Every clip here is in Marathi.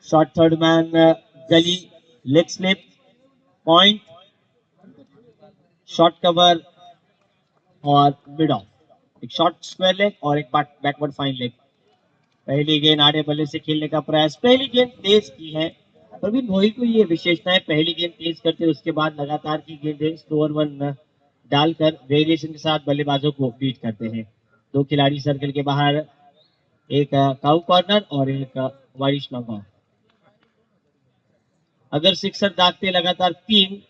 Shot third man gully, leg slip, point, short cover और मिड ऑफ। एक शॉर्ट स्क्वायर लेग और एक बैकवर्ड फाइन लेग। पहली गेंद आड़े बल्ले से खेलने का प्रयास, पहली गेंद तेज की है। प्रवीण भोई को ये विशेषता है, पहली गेंद तेज करते हैं, उसके बाद लगातार की गेंदें स्लोअर वन डालकर वेरिएशन के साथ बल्लेबाजों को बीट करते हैं। दो खिलाड़ी सर्कल के बाहर, एक काउ कॉर्नर और एक वाइड नॉकआउट। अगर सिक्सर दागते लगातार तीन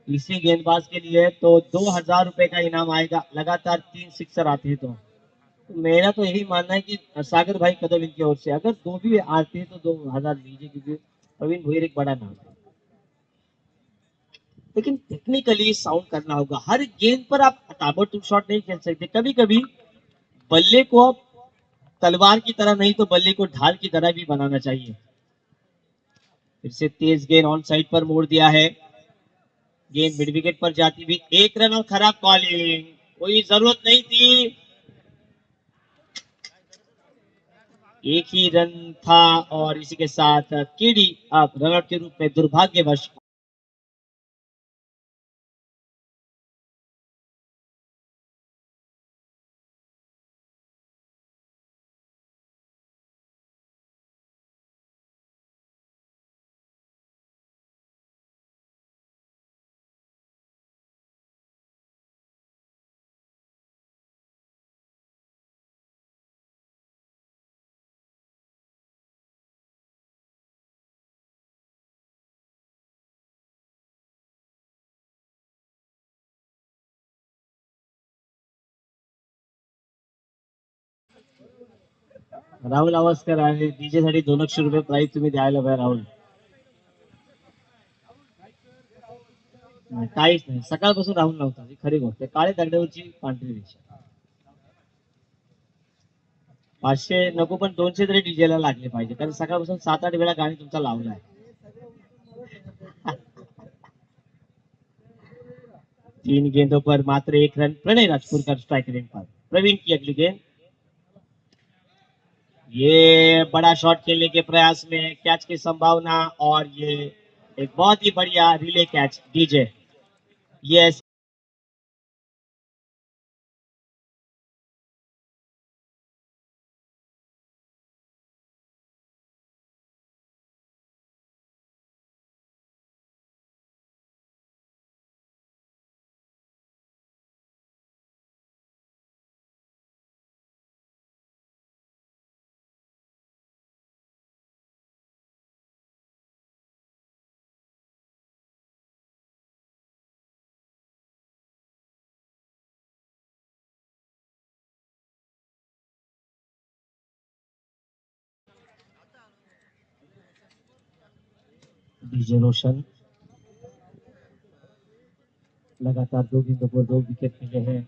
इसी गेंदबाज के लिए, तो 2,000 रुपए का इनाम आएगा। लगातार तीन सिक्सर आते हैं तो मेरा तो यही मानना है कि सागर भाई कदम इनकी ओर से, अगर दो भी आते हैं तो 2,000 लीजिए, क्योंकि प्रवीण भोईर एक बड़ा नाम है। लेकिन टेक्निकली साउंड करना होगा, हर गेंद पर आप ताबड़तोड़ शॉट नहीं खेल सकते। कभी कभी बल्ले को आप तलवार की तरह नहीं तो बल्ले को ढाल की तरह भी बनाना चाहिए। फिर से तेज गेंद ऑन साइड पर मोड़ दिया है, गेंद मिड विकेट पर जाती हुई, एक रन और खराब बॉलिंग, कोई जरूरत नहीं थी। एक ही रन था और इसी के साथ केडी अब रनआउट के रूप में दुर्भाग्यवश। राहुल अवस्कर आणि डीजे साठी 2 लाख रुपये प्राइस तुम्ही द्यायला पाहिजे राहुल. नाही, काहीच नाही, सकाळपासून राहुल नव्हता, ही खरी गोष्ट आहे. काळ्या दगडावरची पांढरी रेषा. 500 नको पण 200 तरी डीजेला लागले पाहिजे, कारण सकाळपासून 7-8 वेळा गाणी तुमचा लावला आहे. 3 गेंदों पर मात्र 1 रन, प्रणय राजपुरकर स्ट्राइक रेट पर। प्रवीण की अगली गेंद, ये बड़ा शॉट खेलने के प्रयास में, कैच की संभावना, और ये एक बहुत ही बढ़िया relay catch DJ. Yes, DJ Roshan लगातार 2 गेंदों पर 2 विकेट मिले हैं,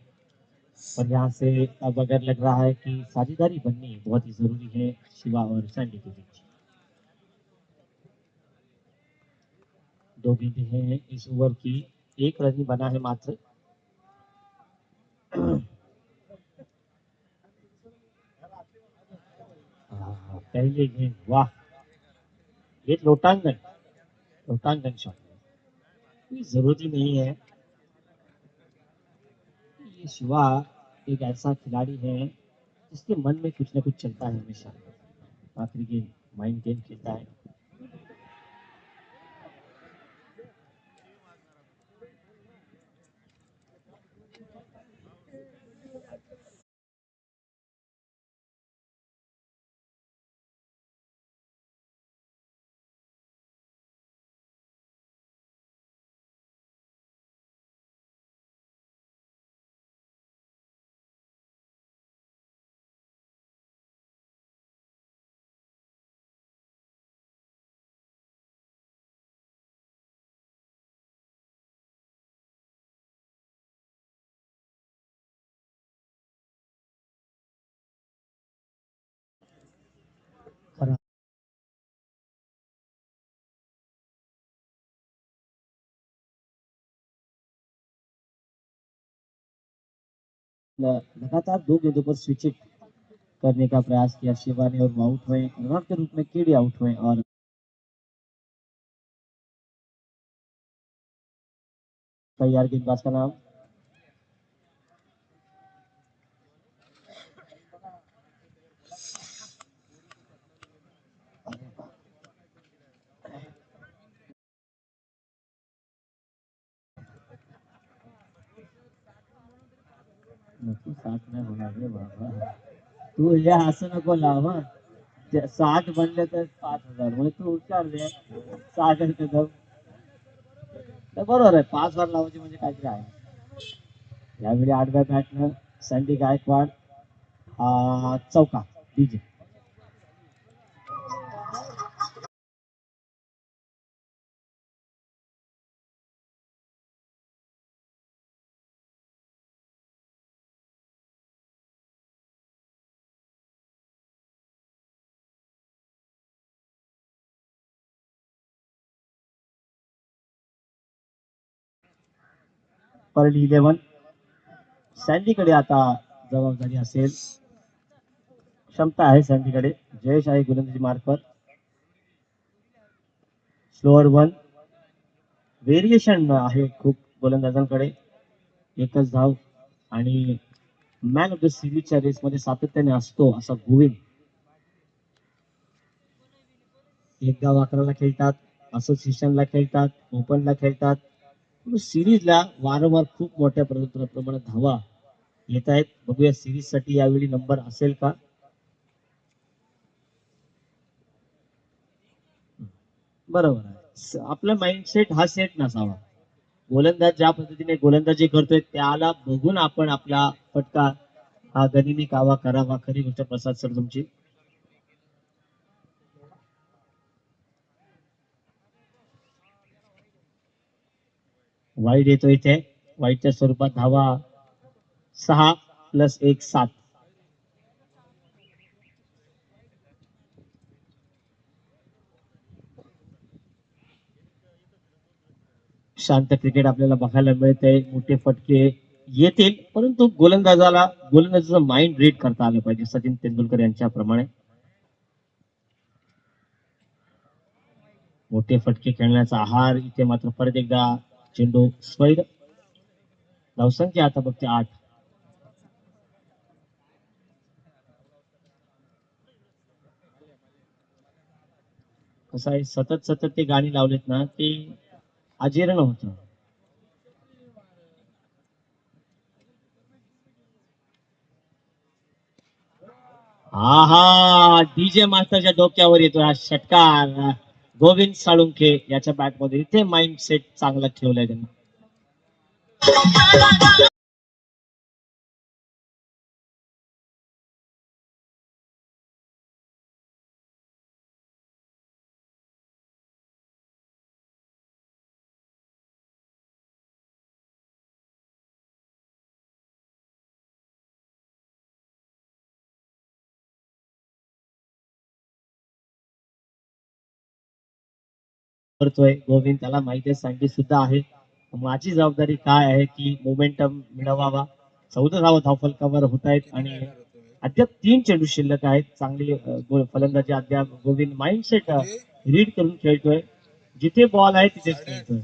और यहाँ से अब अगर लग रहा है कि साझेदारी बननी बहुत ही जरूरी है शिवा और सैंडी के बीच। 2 गेंदें हैं इस ओवर की, 1 रन ही बना है मात्र। पहले गेंद, वाह, ये लोटांगन, लोटांगन शॉट, कोई जरूरत ही नहीं है। ये शिवा एक ऐसा खिलाड़ी है जिसके मन में कुछ ना कुछ चलता है हमेशा। आखिरी गेम माइंड गेम खेलता है। लगातार 2 गेंदों पर स्विच करने का प्रयास किया शिवा ने और वो आउट हुए, रन के रूप में केडी आउट हुए और तैयार गेंदबाज का नाम नको, 7 नाही होणार रे बाबा. तू हे असं नको लाव हं. 60 बनले तर 5,000 म्हणजे तू हुशार रे. सागर कदम तर बरोबर आहे, 5 वर लावायचे म्हणजे काहीतरी आहे. यावेळी आडव्या बॅटनं सँडी गायकवाड चौका डीजे. परली 11 सँडीकडे आता जबाबदारी असेल, क्षमता आहे सँडीकडे. जयेश आहे गोलंदाजी मार्फत. स्लोअर 1 व्हेरिएशन आहे खूप गोलंदाजांकडे. एकच धाव आणि मॅन ऑफ द सिरीजच्या रेसमध्ये सातत्याने असतो असा गोविंद. एकदा वाकराला खेळतात, असोसिएशनला खेळतात, ओपनला खेळतात, सिरीजला वारंवार खूप मोठ्या प्रमाणात धावा येत आहेत. बघूया सिरीज साठी यावेळी नंबर असेल का. बरोबर आहे, आपला माइंडसेट हा सेट नसावा. गोलंदाज ज्या पद्धतीने गोलंदाजी करतोय त्याला बघून आपण आपला फटका हा गनिमी कावा करावा. खरी गोष्ट प्रसाद सर तुमची. वाईट येतो इथे, वाईटच्या स्वरूपात धावा 6 + 1 7. शांत क्रिकेट आपल्याला बघायला मिळतंय. मोठे फटके येतील परंतु गोलंदाजाचं माइंड रीड करता आलं पाहिजे सचिन तेंडुलकर यांच्याप्रमाणे. मोठे फटके खेळण्याचा आहार इथे मात्र परत एकदा चेंडू स्वैर. धावसंख्या आता फक्त 8. कसं आहे, सतत सतत ते गाणी लावलेत ना ते अजीर्ण होतं. हा हा डीजे मास्टरच्या डोक्यावर येतो हा षटकार. गोविंद साळुंखे याच्या बॅटमध्ये इथे माइंड सेट चांगला ठेवलाय त्यांनी. करतोय गोविंद, त्याला माहिती आहे सँडी सुद्धा आहे. माझी जबाबदारी काय आहे की मोमेंटम मिळवावा. 14 धावा धावफलकावर होत आहेत आणि अद्याप 3 चेंडू शिल्लक आहेत. चांगली फलंदाजी अद्याप गोविंद माइंडसेट रीड करून खेळतोय. जिथे बॉल आहे तिथेच खेळतोय.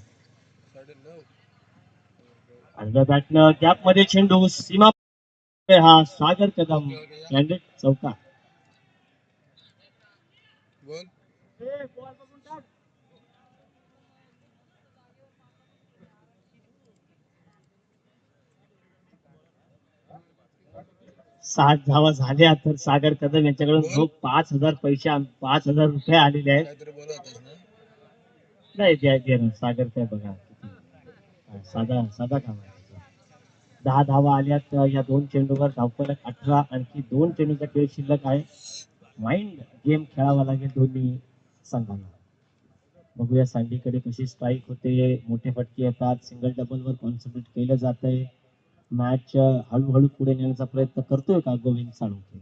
आडव्या बॅटनं गॅप मध्ये चेंडू सीमा हा सागर कदम कॅन्डिडेट चौका. सात धावा झाल्या तर सागर कदम यांच्याकडून जो 5,000 पैसे 5,000 रुपये आलेले आहेत. नाही द्या ना सागर काय बघा साधा साधा काम आहे. 10 धावा आल्यात या 2 चेंडूवर. धावफलक 18. आणखी 2 चेंडूचा खेळ शिल्लक आहे. माइंड गेम खेळावा लागेल दोन्ही संघांना. बघूया सँडीकडे कशी स्ट्राईक होते. मोठे फटके येतात. सिंगल डबल वर कॉन्सन्ट्रेट केलं जात आहे. मॅच हळूहळू पुढे नेण्याचा प्रयत्न करतोय का गोविंद साळुंखे.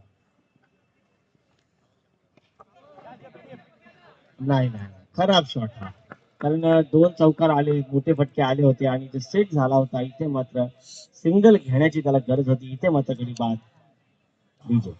नाही नाही, खराब शॉट हा. कारण 2 चौकार आले, मोठे फटके आले होते आणि जे सेट झाला होता इथे मात्र सिंगल घेण्याची त्याला गरज होती. इथे मात्र गडी बाद डीजे.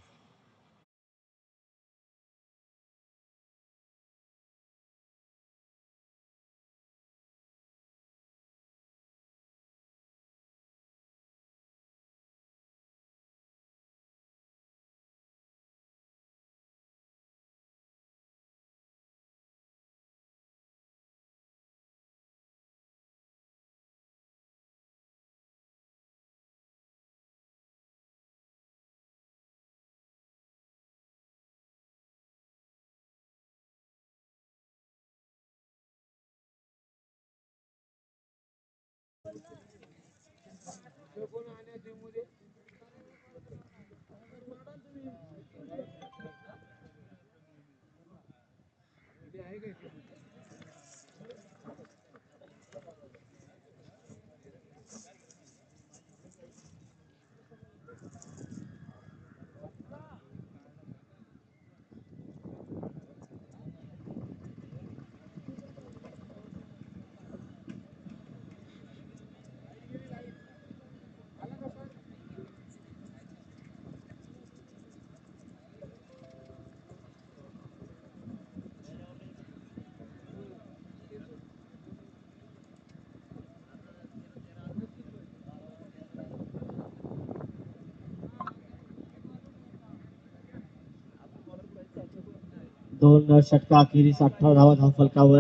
दोन षटका अखेरीस 18 धावा धावफलकावर.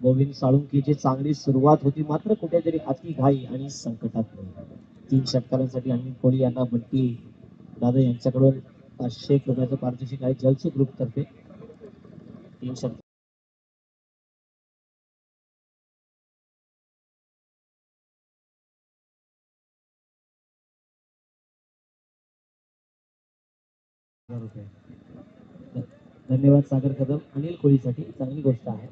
गोविंद साळुंकीची चांगली सुरुवात होती, मात्र कुठेतरी अति घाई आणि संकटात नाही. 3 षटकांसाठी अनिल कोहली यांना बंटी दादा यांच्याकडून 500 रुपयाचं पारितोषिक आहे जलसुख ग्रुप तर्फे. 3 षटक रुपये. धन्यवाद सागर कदम. अनिल कोहलीसाठी चांगली गोष्ट आहे.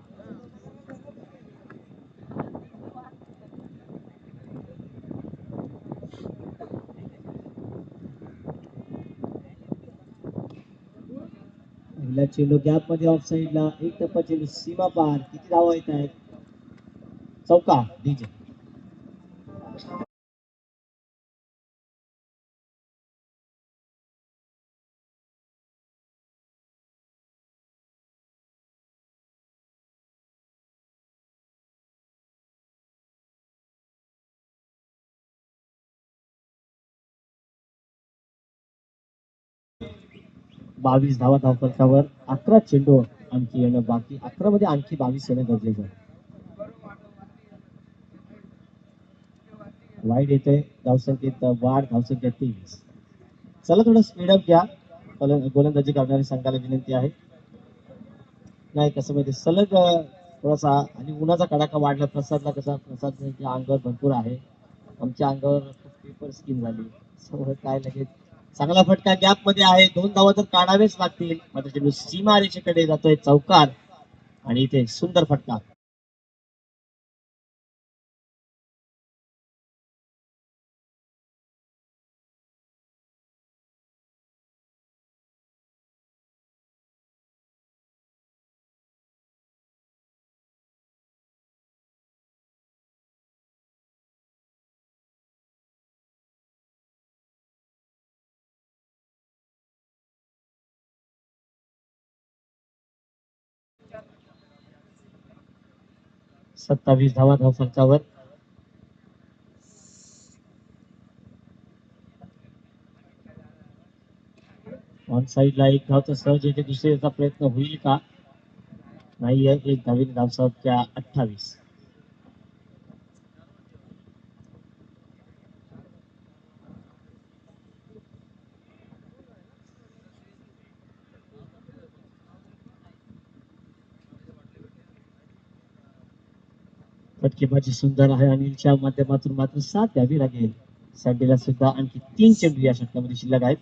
पहिला चेंडू गॅप मध्ये ऑफ साईडला, एक टप्पा चेंडू सीमा पार. किती धावा येत आहेत? चौका. डीजे. बावीस धावा धावफलकावर. 11 चेंडू आणखी येणं बाकी. 11 मध्ये आणखी 22 येणं गरजेचं आहे. वाईट येतोय. धावसंख्येत वाढ. धावसंख्या 23. चला थोडं स्पीडअप घ्या. गोलंदाजी करणाऱ्या संघाला विनंती आहे. नाही कसं माहिती सलग थोडासा आणि उन्हाचा कडाका वाढला. प्रसादला कसा, प्रसादच्या अंगावर भरपूर आहे, आमच्या अंगावर पेपर स्किन झाली. सगळं काय लगेच चांगला फटका गॅप मध्ये आहे. 2 धावा तर काढावेच लागतील. मात्र चेंडू सीमा रेषेकडे जातोय चौकार आणि इथे सुंदर फटका. सत्तावीस धावा धावफलकावर. ऑन साईडला एक धावचा सहज येथे दुसऱ्याचा प्रयत्न होईल का? नाहीये. एक धावीने धावसंख्या 28. फटकेबाजी सुंदर आहे. अनिलच्या माध्यमातून मात्र 7 द्यावी लागेल. सँडीला सुद्धा आणखी 3 चेंडू या षटकामध्ये शिल्लक आहेत.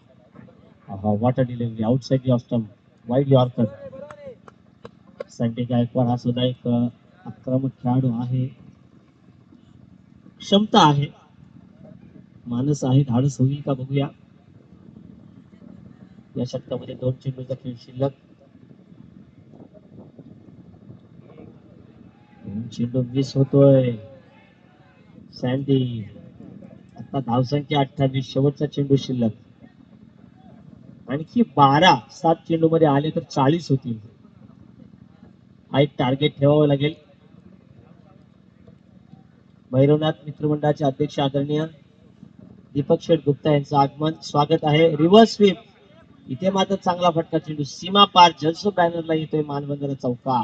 Water delivery outside off stump. Wide yorker. Sandy Gaikwad हा सुद्धा एक आक्रमक खेळाडू आहे. क्षमता आहे, मानस आहे. धाडस होईल का बघूया. या षटकामध्ये 2 चेंडूचा खेळ शिल्लक. 2 चेंडू मिस होतोय. सँडी. आता धावसंख्या 28. शेवटचा चेंडू शिल्लक. आणखी 12 7 चेंडू मध्ये आले तर 40 होतील. हा एक टार्गेट ठेवावं लागेल. भैरवनाथ मित्रमंडळाचे अध्यक्ष आदरणीय दीपक शेठ गुप्ता यांचं आगमन. स्वागत आहे. Reverse sweep. इथे मात्र चांगला फटका. चेंडू सीमा पार. जलसो बॅनरला येतोय. मानबंदर चौका.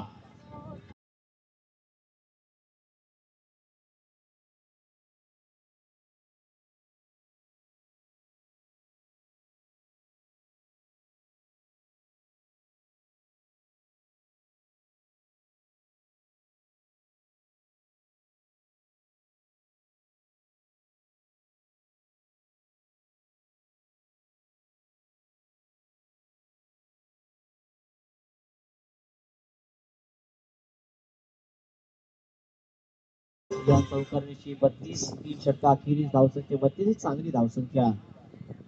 या चौकारणीची 32 तीन षटका अखेरीस धावसंख्या 32 ही चांगली धावसंख्या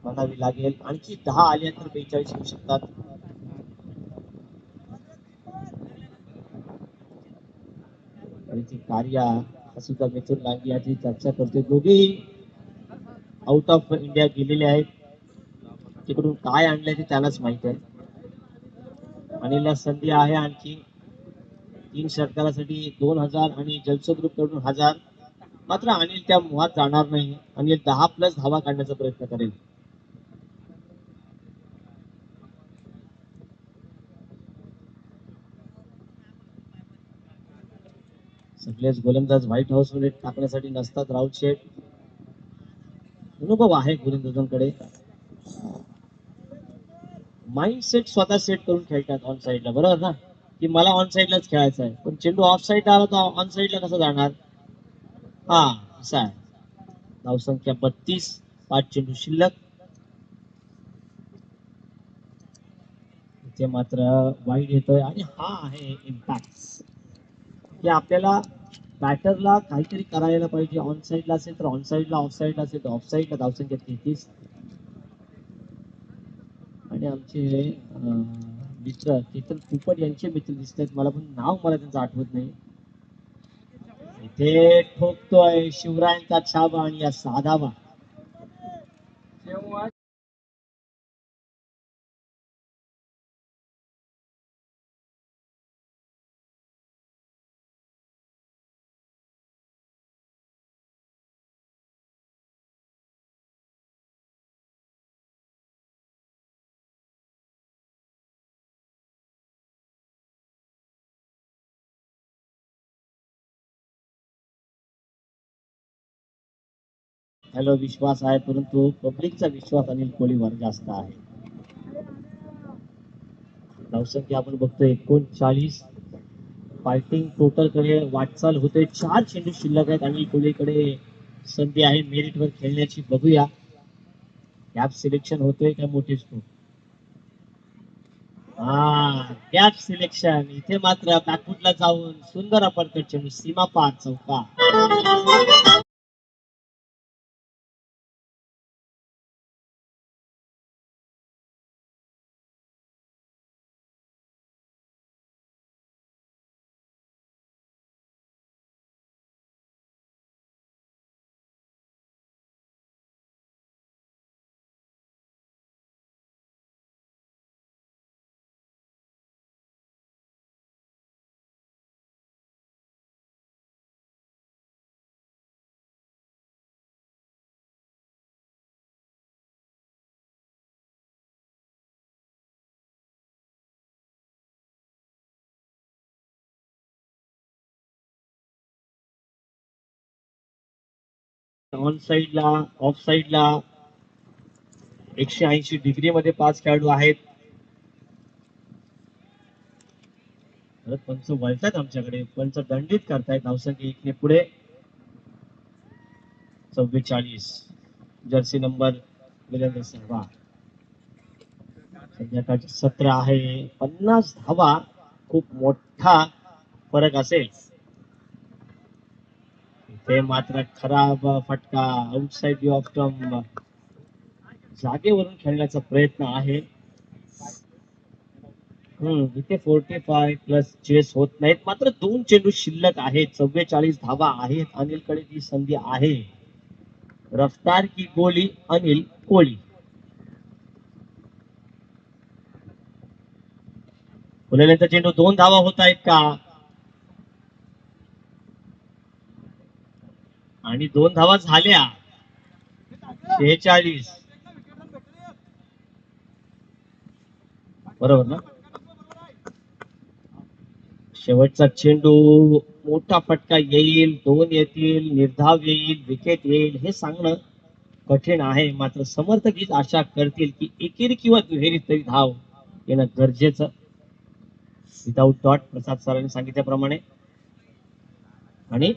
म्हणावी लागेल. आणखी 10 आल्या तर 42 होऊ शकतात. कार्या हा सुद्धा मिथुन लांगी याची चर्चा करतोय. दोघेही आउट ऑफ इंडिया गेलेले आहेत. तिकडून काय आणलंय ते त्यालाच माहित आहे. अनिलला संधी आहे आणखी 3 षटकारासाठी 2000 आणि जलसो ग्रुप कडून 1000. मात्र अनिल त्या मोहात जाणार नाही. अनिल 10+ धावा काढण्याचा प्रयत्न करेल. सगळेच गोलंदाज व्हाईट हाऊस मध्ये टाकण्यासाठी नसतात. राहुल शेठ अनुभव आहे गोलंदाजांकडे. माइंडसेट स्वतः सेट करून खेळतात ऑन साईडला, बरोबर ना, की मला ऑन साईडलाच खेळायचं आहे. पण चेंडू ऑफ साईड आला तर ऑन साईडला कसा जाणार. हा असा आहे. धावसंख्या 32, 5 चेंडू शिल्लक. इथे मात्र वाईड येतोय आणि हा आहे इम्पॅक्ट, की आपल्याला बॅटरला काहीतरी करायला पाहिजे. ऑन साईडला असेल तर ऑन साईडला, ऑफ साईडला असेल तर ऑफ साईडला. धावसंख्या 33. आणि आमचे मित्र केतन कुपट यांचे मित्र दिसत आहेत मला, पण नाव मला त्यांचं आठवत नाही. इथे ठोकतोय शिवरायांचा छाबा आणि या साधावा. हॅलो विश्वास आहे, परंतु पब्लिकचा विश्वास अनिल कोहलीवर जास्त आहे. धावसंख्या आपण बघतोय 39. फायटिंग टोटल कडे वाटचाल होते. 4 चेंडू शिल्लक आहेत. अनिल कोहलीकडे संधी आहे मेरिट वर खेळण्याची. बघूया गॅप सिलेक्शन होतोय का मोठी स्ट्रोक. हा गॅप सिलेक्शन. इथे मात्र बॅकफुटला जाऊन सुंदर अपरकट चेंडू सीमा पार चौका. ऑन साईडला, ऑफ साईडला 180 डिग्री मध्ये 5 खेळाडू आहेत. पंच वळतात आमच्याकडे. पंच दंडित करतायत. धावसंख्या 1 पुढे. 44 जर्सी नंबर विरेंद्र सहवाग. संध्याकाळचे सत्र आहे. 50 धावा खूप मोठा फरक असेल. इथे मात्र खराब फटका. Outside off stump. जागेवरून खेळण्याचा प्रयत्न आहे. इथे 45+ चेस होत नाहीत. मात्र 2 चेंडू शिल्लक आहेत. 44 धावा आहेत. अनिलकडे ती संधी आहे. रफ्तार की गोली अनिल कोहली. फुलेल्यांचा चेंडू 2 धावा होत आहेत का. आणि 2 धावा झाल्या. 46 बरोबर ना. शेवटचा चेंडू. मोठा फटका येईल, 2 येतील, निर्धाव येईल, विकेट येईल हे सांगणं कठीण आहे. मात्र समर्थक हीच आशा करतील की एकेरी किंवा दुहेरी तरी धाव येणं गरजेचं. विदाऊट डॉट प्रसाद सरांनी सांगितल्याप्रमाणे. आणि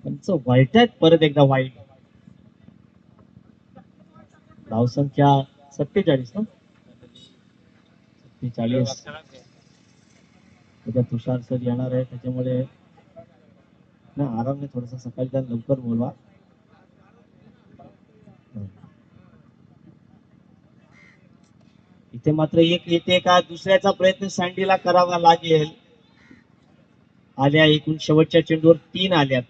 त्यांचं वळत्यात परत एकदा वाईट. धावसंख्या 47 ना. 47. उद्या तुषार सर येणार आहे त्याच्यामुळे ना आरामने थोडासा सकाळी त्याला लवकर बोलवा. इथे मात्र एक येते का दुसऱ्याचा प्रयत्न सँडीला करावा लागेल. आल्या एकूण शेवटच्या चेंडूवर 3 आल्यात.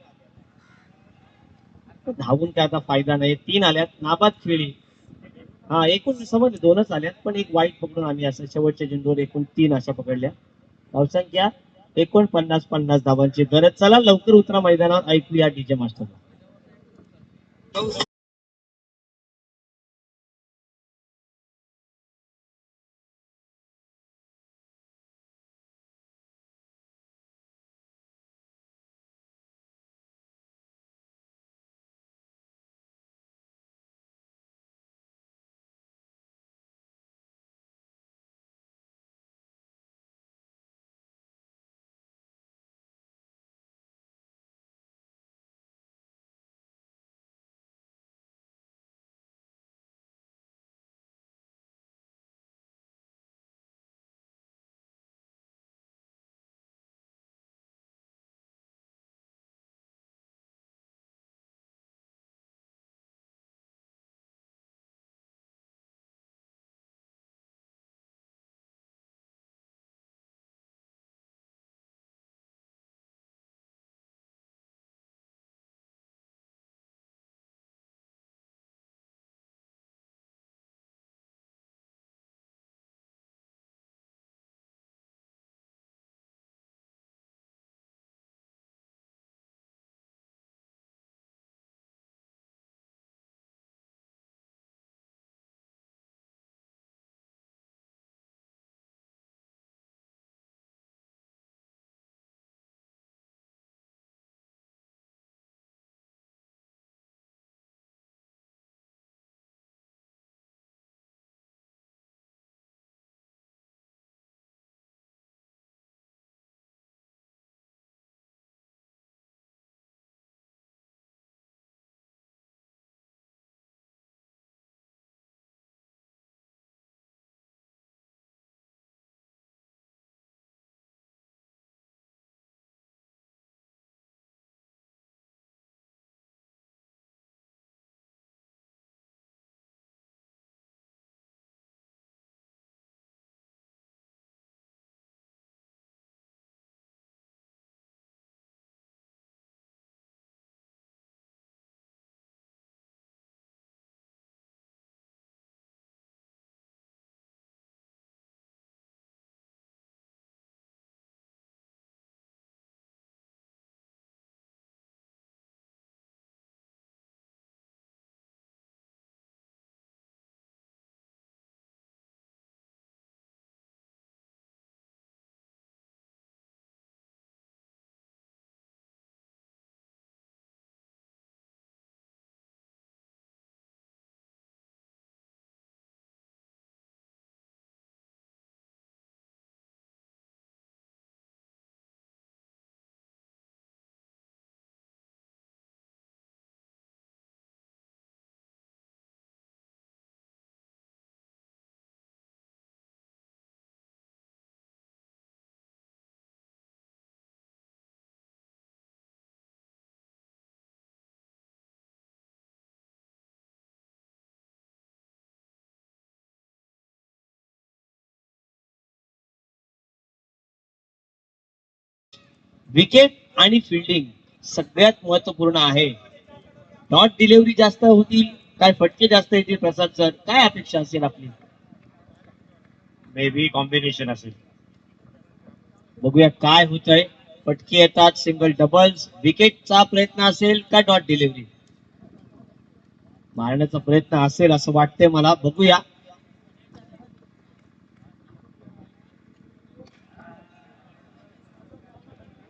धावून काय आता फायदा नाही. 3 आल्यात नाबाद खेळी. हा एकूण समज 2च आल्यात पण एक वाईट पकडून आम्ही असं शेवटच्या चेंडूवर एकूण 3 अशा पकडल्या. धावसंख्या 49-50 धावांची गरज. चला लवकर उतरा मैदानावर. ऐकूया डीजे मास्टर. विकेट आणि फिल्डिंग सगळ्यात महत्वपूर्ण आहे. डॉट डिलिव्हरी जास्त होतील काय फटके जास्त येतील प्रसाद सर काय अपेक्षा असेल आपली. मे बी कॉम्बिनेशन असेल. बघूया काय होतंय. फटके येतात सिंगल डबल्स विकेटचा प्रयत्न असेल का डॉट डिलिव्हरी मारण्याचा प्रयत्न असेल असं वाटतंय मला. बघूया.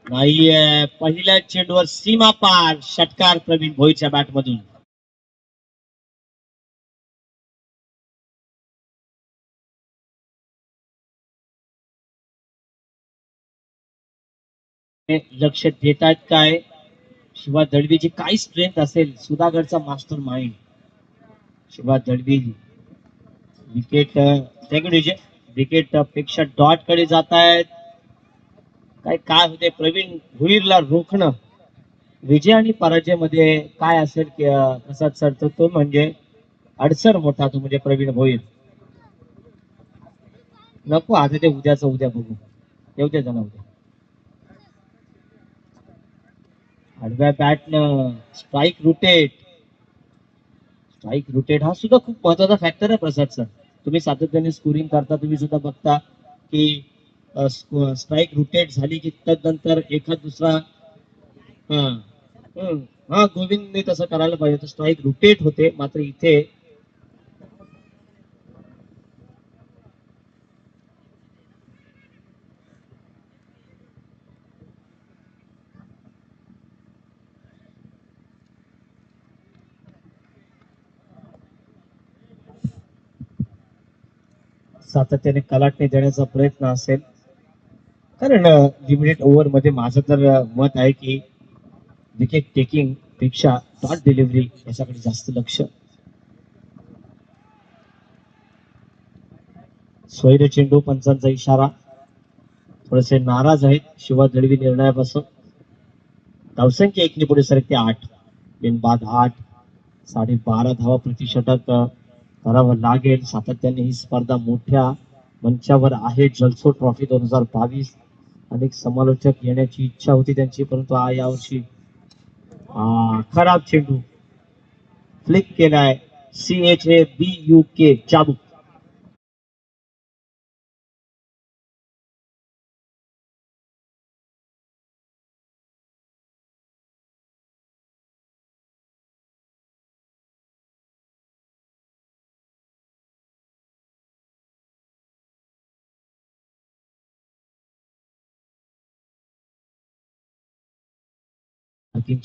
नाहीये पहिल्या चेंडूवर सीमा पार षटकार प्रवीण भोईच्या बॅट मधून. लक्ष देतात काय शिवा दळवीची काय स्ट्रेंथ असेल. सुधागडचा master mind Shiva Dalvi. Wicket wicket पेक्षा डॉट कडे जात आहेत. काय काय होते प्रवीण भुईरला रोखणं विजय आणि पराजय मध्ये काय असेल की प्रसाद सर तो म्हणजे अडसर मोठा तो म्हणजे प्रवीण भोईर. नको आता ते उद्याचं उद्या बघू. येऊ दे जण उद्या. आडव्या बॅटनं स्ट्राईक रुटेट. स्ट्राईक रुटेट हा सुद्धा खूप महत्वाचा फॅक्टर आहे प्रसाद सर. तुम्ही सातत्याने स्कोरिंग करता, तुम्ही सुद्धा बघता की स्ट्राईक रुटेट झाली की त्यानंतर एखाद दुसरा हा हम्म, हा गोविंदने तसं करायला पाहिजे होतं. स्ट्राईक रुटेट होते मात्र इथे सातत्याने कलाटणी देण्याचा प्रयत्न असेल. कारण लिमिटेड ओव्हर मध्ये माझं तर मत आहे की विकेट टेकिंग पेक्षा डॉट डिलिव्हरी याच्याकडे जास्त लक्ष. स्वैर चेंडू पंचांचा इशारा. थोडेसे नाराज आहेत शिवा दळवी निर्णयापासून. धावसंख्या एकने पुढे सरकते 8. बिनबाद 8. 12.5 धावा प्रतिषटक करावं लागेल. सातत्याने ही स्पर्धा मोठ्या मंचावर आहे. जलसो ट्रॉफी 2022. अनेक समालोचक येण्याची इच्छा होती त्यांची परंतु यावर्षी खराब चेंडू फ्लिक केलाय. CHABUK चाबूक.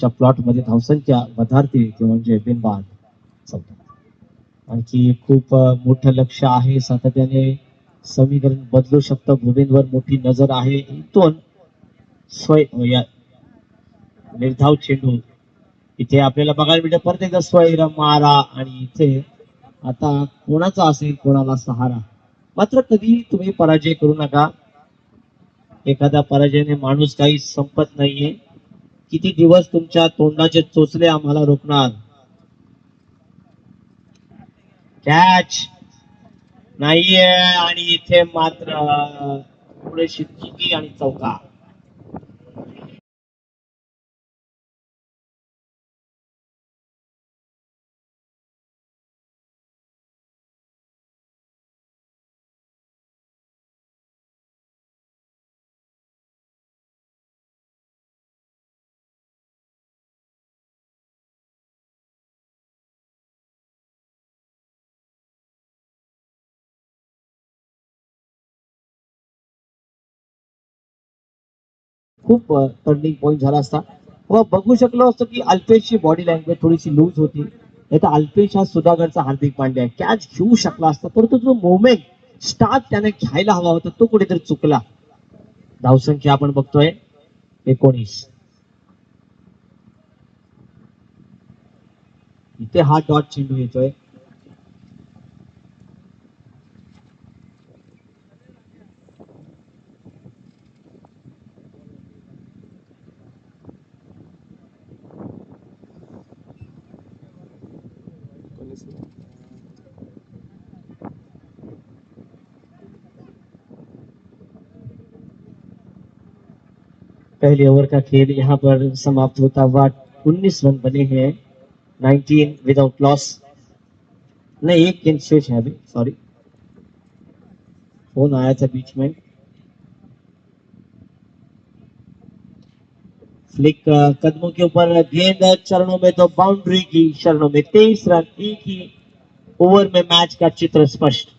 प्लॉट मध्ये धावसंख्या वधारते ते म्हणजे बिनबाद 14. आणखी खूप मोठं लक्ष आहे. सातत्याने समीकरण बदलू शकतं. गोविंदवर मोठी नजर आहे. दोन स्वय या निर्धाव चेंडू इथे आपल्याला बघायला मिळतं. परत एकदा स्वैर मारा आणि इथे आता कोणाचा असेल कोणाला सहारा. मात्र कधी तुम्ही पराजय करू नका. एखाद्या पराजयाने माणूस काही संपत नाहीये. किती दिवस तुमच्या तोंडाचे चोचले आम्हाला रोखणार. कॅच नाहीये आणि इथे मात्र थोडीशी चुकी आणि चौका. खूप टर्निंग पॉईंट झाला असता व बघू शकलो असतो की अल्पेशची बॉडी लँग्वेज थोडीशी लूज होती. नाही तर अल्पेश हा सुधागडचा हार्दिक पांड्या कॅच घेऊ शकला असता परंतु जो मोमेंट स्टार्ट त्याने घ्यायला हवा होता तो कुठेतरी चुकला. धावसंख्या आपण बघतोय 19. इथे हा डॉट चेंडू येतोय. पहले ओवर का खेल यहाँ पर समाप्त होता हुआ 19 रन बने हैं. 19 विदाउट लॉस. नहीं एक गेंद शेष है अभी. सॉरी फोन आया था बीच में. फ्लिक कदमों के ऊपर गेंद चरणों में तो बाउंड्री की शरणों में 23 रन. एक ही ओवर में मैच का चित्र स्पष्ट.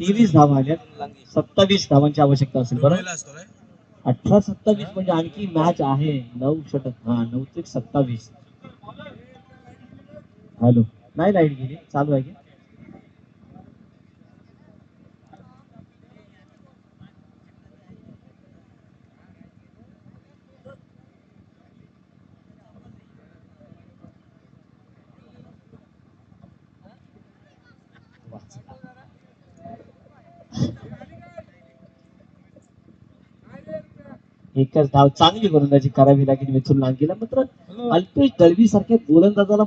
23 धावा आल्या, 27 धावांची आवश्यकता असेल बरोबर. 18-27 म्हणजे आणखी मॅच आहे. 9 षटक, हा 9-27. हॅलो, नाही लाईट गेली, चालू आहे की. एकच धाव चांगली गोलंदाजी करावी लागेल मिथुन लांगीला. मात्र अल्पेश दळवी सारख्या गोलंदाजाला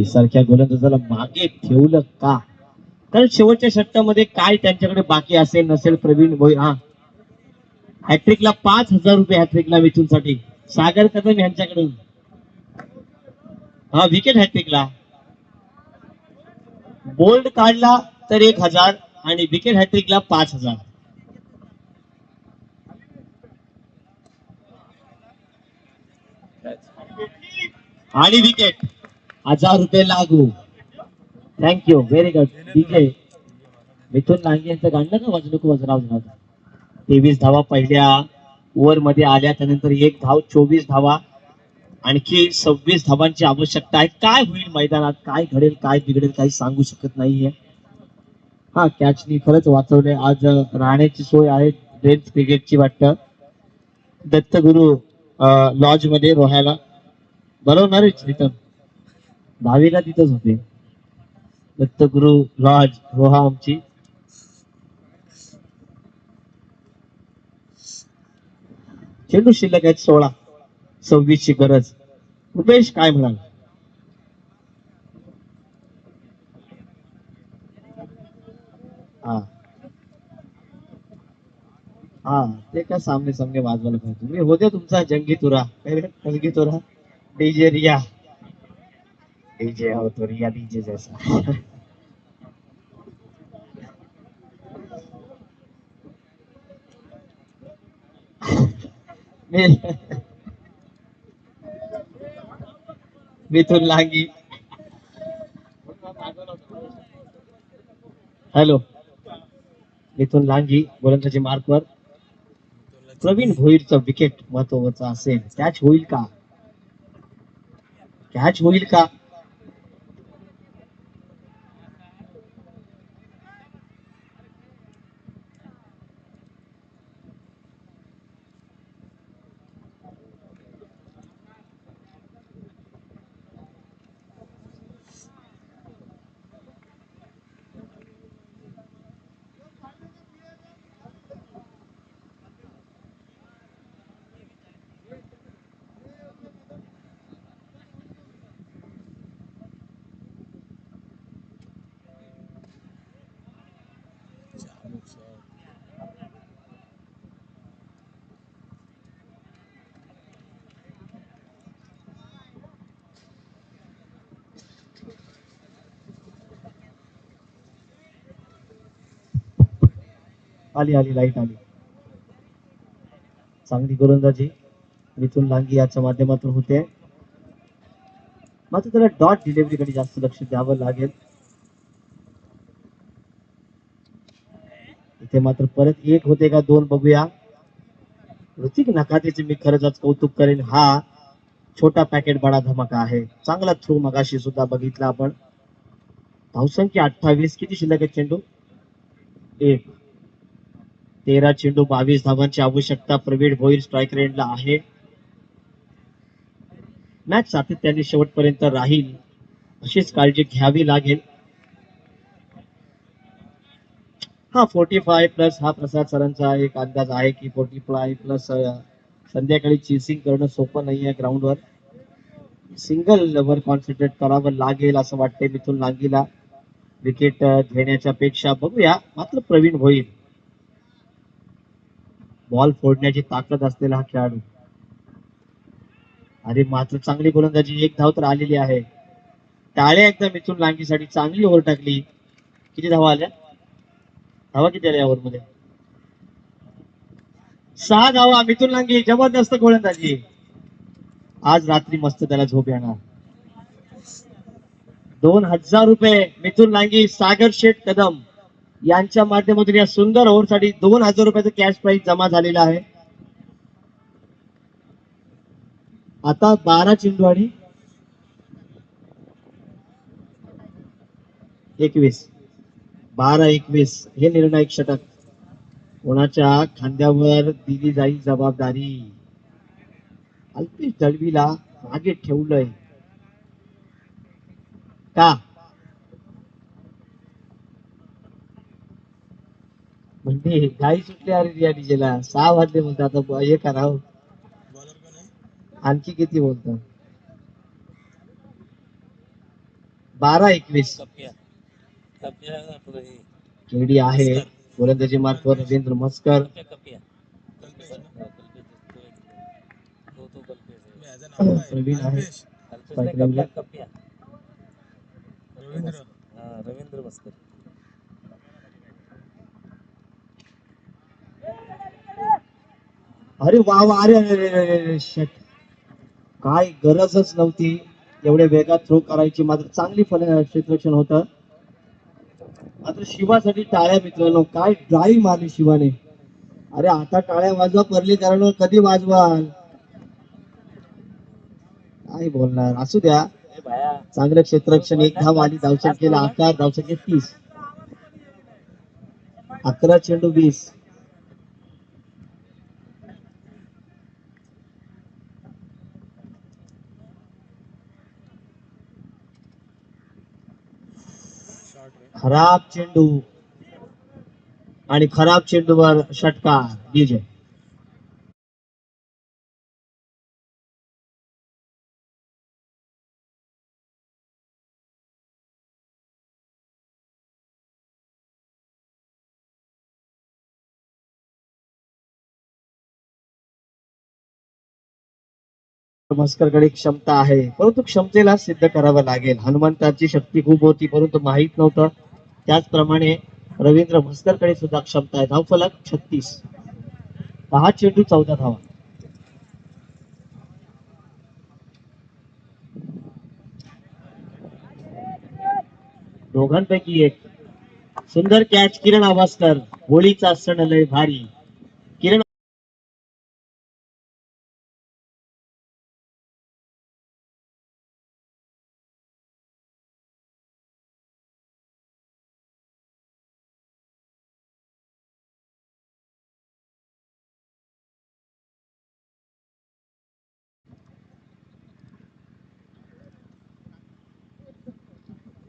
सारख्या गोलंदाजाला मागे ठेवलं का? कारण शेवटच्या षटकामध्ये काय त्यांच्याकडे बाकी असेल नसेल. प्रवीण भोईर, हा हॅट्रिकला 5,000 रुपये हॅट्रिकला मिथुन साठी. सागर कदम यांच्याकडून हा विकेट हॅट्रिकला. बोल्ड काढला तर 1,000 आणि विकेट हॅट्रिकला 5,000. आणि विकेट 1,000 रुपये लागू. Thank you, very good DJ. Mithun Lange यांचं गाणं का वाजू नको वजराव. 23 धावा पहिल्या ओव्हर मध्ये आल्या, त्यानंतर 1 धाव, 24 धावा. आणखी 26 धावांची आवश्यकता आहे. काय होईल मैदानात, काय घडेल, काय बिघडेल, काही सांगू शकत नाहीये. हा कॅचनी खरंच वाचवले आज. राहण्याची सोय आहे ड्रेन्स क्रिकेटची वाटतं दत्तगुरु लॉज मध्ये रोहायला. बरोबर रे तिथं 10वीला तिथंच होते. दत्तगुरु लॉज रोहा आमची. चेंडू शिल्लक आहेत 16. 26 ची गरज. रुपेश काय म्हणाल? हा हा, ते काय सामने सामने वाजवायला पाहिजे. तुम्ही होते तुमचा जंगी तुरा. जंगी तुरा डीजे रिया. डीजे हो तो रिया डीजे जैसा. मिथुन लांगी. हॅलो, मिथुन लांगी गोलंदाजी मार्कवर. प्रवीण भोईरचं विकेट महत्वाचं असेल. कॅच होईल का? कॅच होईल का? आली आली लाईट आली. चांगली गोलंदाजी मिथुन लांगी याच्या माध्यमातून होते. मात्र त्याला डॉट डिलिव्हरीकडे जास्त लक्ष द्यावं लागेल. इथे मात्र परत एक होते का 2 बघूया. ऋतिक नकातेचे मी खरंच आज कौतुक करेन. हा छोटा पॅकेट बडा धमाका आहे. चांगला थ्रू मगाशी सुद्धा बघितला आपण. धावसंख्या 28. किती शिल्लक आहे चेंडू? 1. 13 चेंडू 22 धावांची आवश्यकता. प्रवीण भोईर स्ट्राईक रेंजला आहे. मॅच सातत्याने शेवटपर्यंत राहील अशीच काळजी घ्यावी लागेल. हा 45 प्लस हा प्रसाद सरांचा एक अंदाज आहे की 45 प्लस संध्याकाळी चेसिंग करणं सोपं नाहीये ग्राउंडवर. सिंगल वर कॉन्सन्ट्रेट करावं लागेल असं वाटतंय मिथुन लांगीला. विकेट घेण्याच्या पेक्षा बघूया. मात्र प्रवीण भोईर बॉल फोडण्याची ताकद असलेला हा खेळाडू. अरे मात्र चांगली गोलंदाजी. 1 धाव तर आलेली आहे. टाळ्या एकदा मिथुन लांगीसाठी. चांगली ओव्हर टाकली. किती धावा आल्या? धावा किती आल्या ओव्हर मध्ये? 6 धावा. मिथुन लांगी जबरदस्त गोलंदाजी. आज रात्री मस्त त्याला झोप येणार. 2,000 रुपये मिथुन लांगी, सागर शेठ कदम यांच्या माध्यमातून या सुंदर ओव्हरसाठी 2,000 रुपयाचं कॅश प्राइज जमा झालेला आहे. आता 12 चेंडू आणि 21, 12-21 हे निर्णायक षटक. कोणाच्या खांद्यावर दिली जाईल जबाबदारी. अल्पेश दळवीला मागे ठेवलंय का? म्हणजे गाई सुटली अरे रिया डीजेला. 6 वाजले म्हणते आता हे करावं. आणखी किती बोलतो? 12-21 केडी आहे. गोलंदाजी मार्फत रवींद्र मस्कर. प्रवीण आहे. रवींद्र मस्कर. अरे वा वा, अरे अरे अरे अरे, shit. काय गरजच नव्हती एवढ्या वेगात थ्रो करायची. मात्र चांगली क्षेत्ररक्षण होतं. मात्र शिवासाठी टाळ्या मित्रांनो. काय ड्राईव्ह मारली शिवाने. अरे आता टाळ्या वाजवा पर्लीकरांवर, कधी वाजवाल? काय बोलणार, असू द्या. चांगलं क्षेत्ररक्षण. एक धाव आली. धावसंख्येला आकार. धावसंख्या 30. 11 चेंडू 20. खराब चेंडू आणि खराब चेंडूवर षटकार. डीजे मस्करकडे क्षमता आहे, परंतु क्षमतेला सिद्ध करावं लागेल. हनुमंताची शक्ती खूप होती परंतु माहित नव्हतं. त्याचप्रमाणे रवींद्र मस्करकडे सुद्धा क्षमता आहे. धावफलक 36. 10 चेंडू 14 धावा. दोघांपैकी एक. सुंदर कॅच किरण आवासकर. होळीचा सण लय भारी. किरण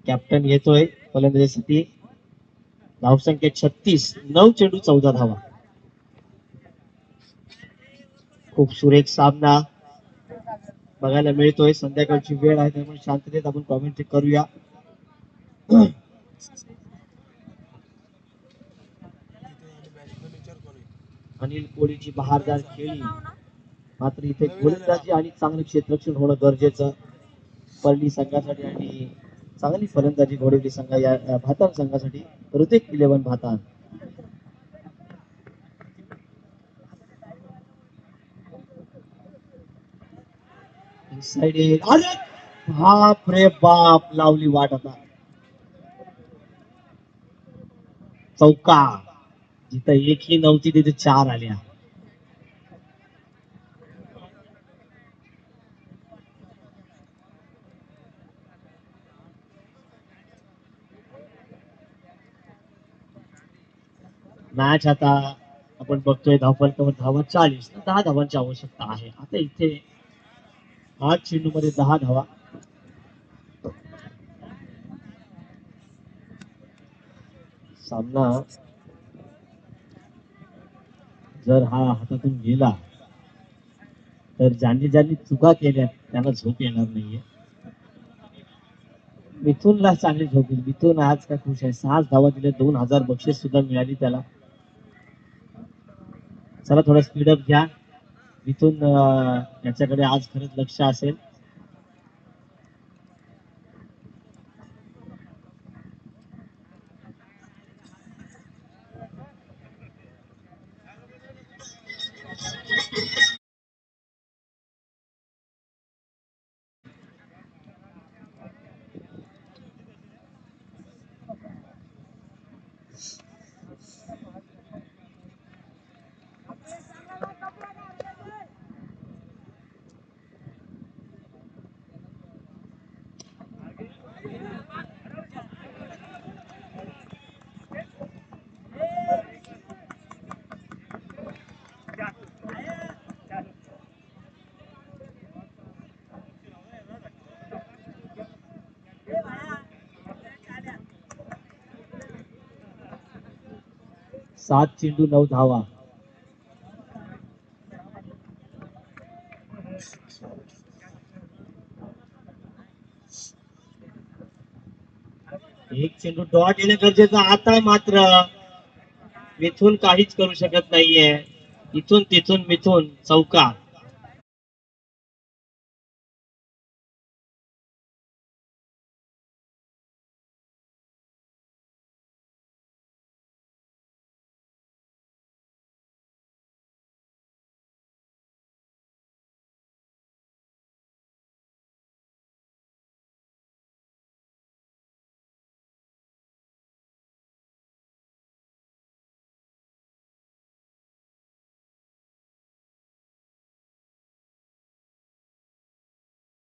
कॅप्टन येतोय फलंदाजीसाठी. धावसंख्या 36. 9 चेंडू 14 धावा. खूप सुरेख सामना बघायला मिळतोय. संध्याकाळची वेळ आहे त्यामुळे शांततेत आपण कॉमेंट्री करूया. अनिल कोहलीची बहारदार खेळी. मात्र इथे गोलंदाजी आणि चांगलं क्षेत्ररक्षण होणं गरजेचं. परली संघासाठी आणि चांगली फलंदाजी घडवली या भातान संघासाठी. ऋतिक 11 भातान. अरे बाप रे बाप, लावली वाट. आता चौका. जिथं एकही नव्हती तिथे 4 आल्या. मॅच आता आपण बघतोय धावफलकावर धावा 40. 10 धावांची आवश्यकता आहे. आता इथे 8 चेंडू मध्ये 10 धावा. सामना जर हा हातातून गेला तर ज्यांनी ज्यांनी चुका केल्या त्यांना झोप येणार नाहीये. मिथुनला चांगली झोप येईल. मिथुन आज काय खुश आहे. 6 धावा दिल्या. 2,000 बक्षीस सुद्धा मिळाली त्याला. चला थोडं स्पीडअप घ्या. मिथुन याच्याकडे आज खरंच लक्ष असेल. 7 चेंडू 9 धावा. एक चेंडू डॉट येणं गरजेचं. आता मात्र मिथून काहीच करू शकत नाहीये. इथून तिथून मिथून चौका.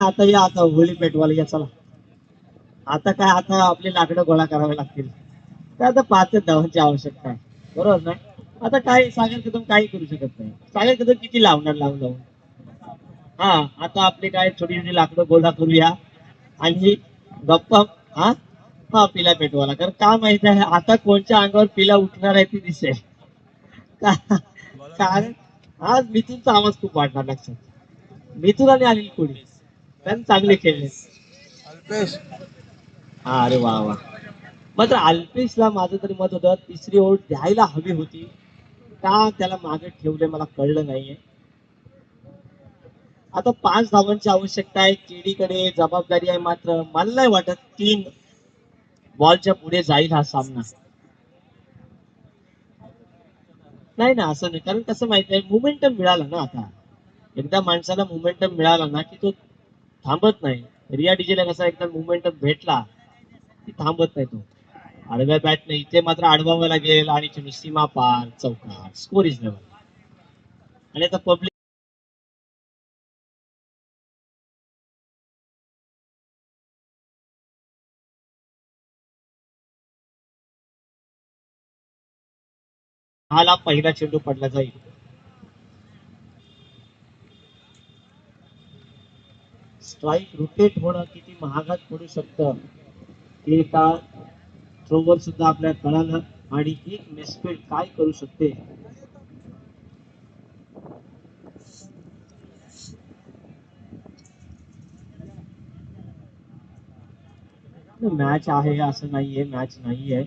आता होळी पेटवायला या चला. आता काय, आता आपली लाकडं गोळा करावी लागतील. तर आता 5 धावांची आवश्यकता आहे, बरोबर ना. आता काय सागर कदम काही करू शकत नाही. सागर कदम किती लावणार लावून लावून. हा, आता आपले काय छोटी छोटी लाकडं गोळा करूया आणि गप्पा. हा हा पिला पेटवाला. कारण का माहिती आहे आता कोणच्या अंगावर पिला उठणार आहे ती दिसेल. कारण आज मिथूनचा आवाज खूप वाढणार लक्षात. मिथून आणि अनिल कोळी कारण चांगले खेळले. हा, अरे वा वा. मात्र अल्पेशला माझं तरी मत होतं तिसरी ओव्हर द्यायला हवी होती. का त्याला मागे ठेवले मला कळलं नाहीये. आता 5 धावांची आवश्यकता आहे. केडीकडे जबाबदारी आहे. मात्र मला नाही वाटत 3 बॉलच्या पुढे जाईल हा सामना. नाही ना, असं नाही. कारण कसं माहिती आहे मोमेंटम मिळाला ना आता. एकदा माणसाला मोमेंटम मिळाला ना की तो थांबत नाही. रिया डीजेला कसा एकदा मोमेंटम भेटला की थांबत नाही तो. आडव्या बॅटने इथे मात्र अडवावं लागेल आणि चेंडू सीमा पार चौकार. Score is level. आणि आता पब्लिक हाला पहिला चेंडू पडला जाईल. स्ट्राईक रोटेट होणं किती महागात पडू शकतं हे का थ्रोवर सुद्धा आपल्याला कळालं. आणि एक मिसफील्ड काय करू शकते. मॅच आहे असं नाहीये, मॅच नाहीये.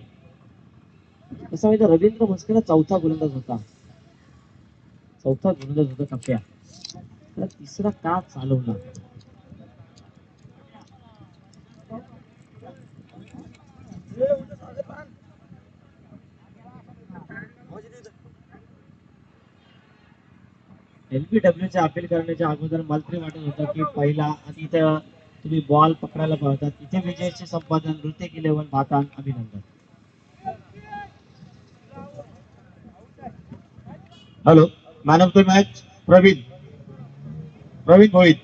कसं माहिती रवींद्र म्हस्केला चौथा गोलंदाज होता. चौथा गोलंदाज होता कप्प्या. तर तिसरा का चालवला. एलबीडब्ल्यूचे अपील करण्याच्या अगोदर मला तरी वाटत होतं की पहिला आणि इथं तुम्ही बॉल पकडायला पाहतात. तिथे विजयाचे संपादन ऋतिक 11 भातान अभिनंदन. Hello, man of the match Pravin. Pravin भोईत.